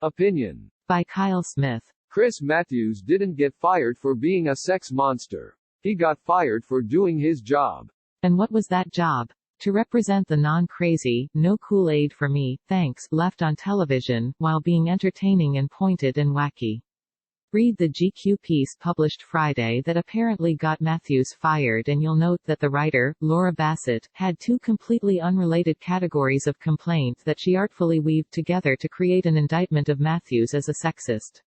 Opinion. By Kyle Smith. Chris Matthews didn't get fired for being a sex monster. He got fired for doing his job. And what was that job? To represent the non-crazy, no Kool-Aid for me, thanks, left on television, while being entertaining and pointed and wacky. Read the GQ piece published Friday that apparently got Matthews fired, and you'll note that the writer, Laura Bassett, had two completely unrelated categories of complaint that she artfully weaved together to create an indictment of Matthews as a sexist.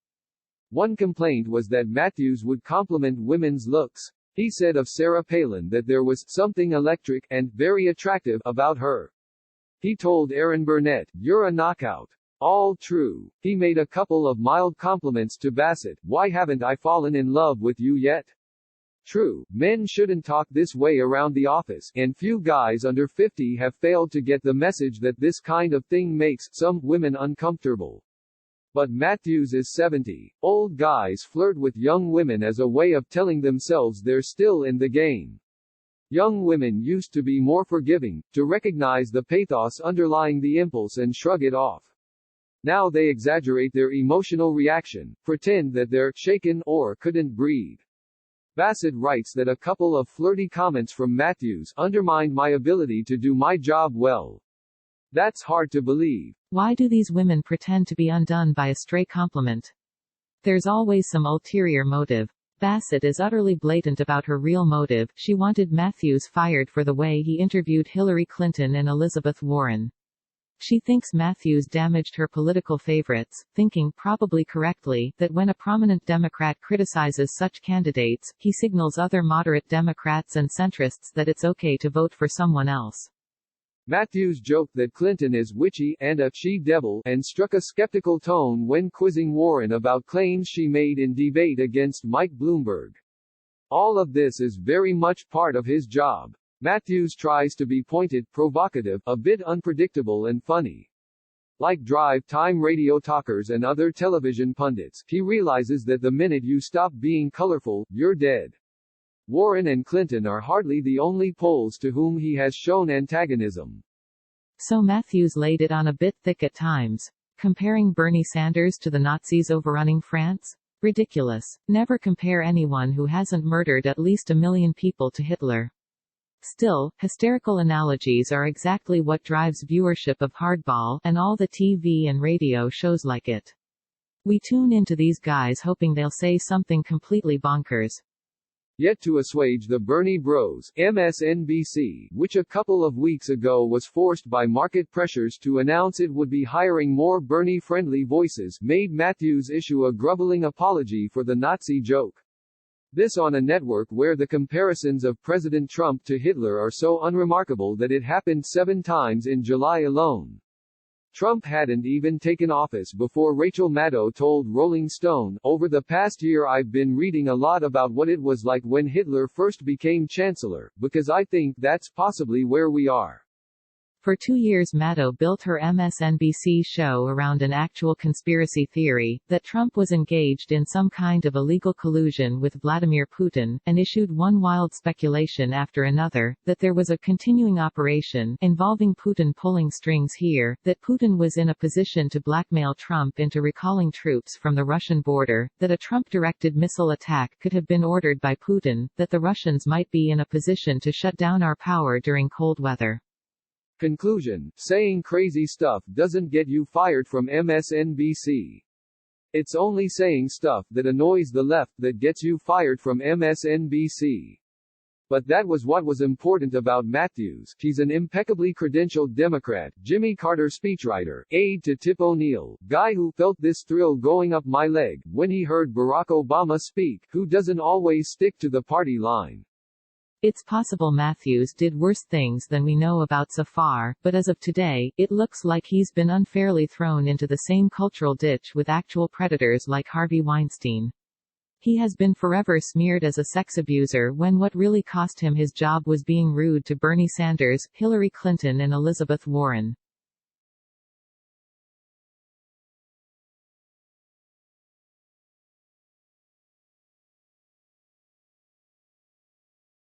One complaint was that Matthews would compliment women's looks. He said of Sarah Palin that there was something electric and very attractive about her. He told Erin Burnett, "You're a knockout." All true. He made a couple of mild compliments to Bassett. "Why haven't I fallen in love with you yet?" True, men shouldn't talk this way around the office, and few guys under 50 have failed to get the message that this kind of thing makes some women uncomfortable. But Matthews is 70. Old guys flirt with young women as a way of telling themselves they're still in the game. Young women used to be more forgiving, to recognize the pathos underlying the impulse and shrug it off. Now they exaggerate their emotional reaction, pretend that they're shaken or couldn't breathe. Bassett writes that a couple of flirty comments from Matthews undermined my ability to do my job well. That's hard to believe. Why do these women pretend to be undone by a stray compliment? There's always some ulterior motive. Bassett is utterly blatant about her real motive. She wanted Matthews fired for the way he interviewed Hillary Clinton and Elizabeth Warren. She thinks Matthews damaged her political favorites, thinking, probably correctly, that when a prominent Democrat criticizes such candidates, he signals other moderate Democrats and centrists that it's okay to vote for someone else. Matthews joked that Clinton is witchy and a she-devil, and struck a skeptical tone when quizzing Warren about claims she made in debate against Mike Bloomberg. All of this is very much part of his job. Matthews tries to be pointed, provocative, a bit unpredictable and funny. Like drive-time radio talkers and other television pundits, he realizes that the minute you stop being colorful, you're dead. Warren and Clinton are hardly the only polls to whom he has shown antagonism. So Matthews laid it on a bit thick at times. Comparing Bernie Sanders to the Nazis overrunning France? Ridiculous. Never compare anyone who hasn't murdered at least 1 million people to Hitler. Still, hysterical analogies are exactly what drives viewership of Hardball, and all the TV and radio shows like it. We tune into these guys hoping they'll say something completely bonkers. Yet to assuage the Bernie Bros, MSNBC, which a couple of weeks ago was forced by market pressures to announce it would be hiring more Bernie-friendly voices, made Matthews issue a groveling apology for the Nazi joke. This on a network where the comparisons of President Trump to Hitler are so unremarkable that it happened 7 times in July alone. Trump hadn't even taken office before Rachel Maddow told Rolling Stone, "Over the past year I've been reading a lot about what it was like when Hitler first became chancellor, because I think that's possibly where we are." For 2 years Maddow built her MSNBC show around an actual conspiracy theory, that Trump was engaged in some kind of illegal collusion with Vladimir Putin, and issued one wild speculation after another, that there was a continuing operation, involving Putin pulling strings here, that Putin was in a position to blackmail Trump into recalling troops from the Russian border, that a Trump-directed missile attack could have been ordered by Putin, that the Russians might be in a position to shut down our power during cold weather. Conclusion: saying crazy stuff doesn't get you fired from MSNBC. It's only saying stuff that annoys the left that gets you fired from MSNBC. But that was what was important about Matthews. He's an impeccably credentialed Democrat, Jimmy Carter speechwriter, aide to Tip O'Neill, guy who felt this thrill going up my leg when he heard Barack Obama speak, who doesn't always stick to the party line. It's possible Matthews did worse things than we know about so far, but as of today, it looks like he's been unfairly thrown into the same cultural ditch with actual predators like Harvey Weinstein. He has been forever smeared as a sex abuser when what really cost him his job was being rude to Bernie Sanders, Hillary Clinton and Elizabeth Warren.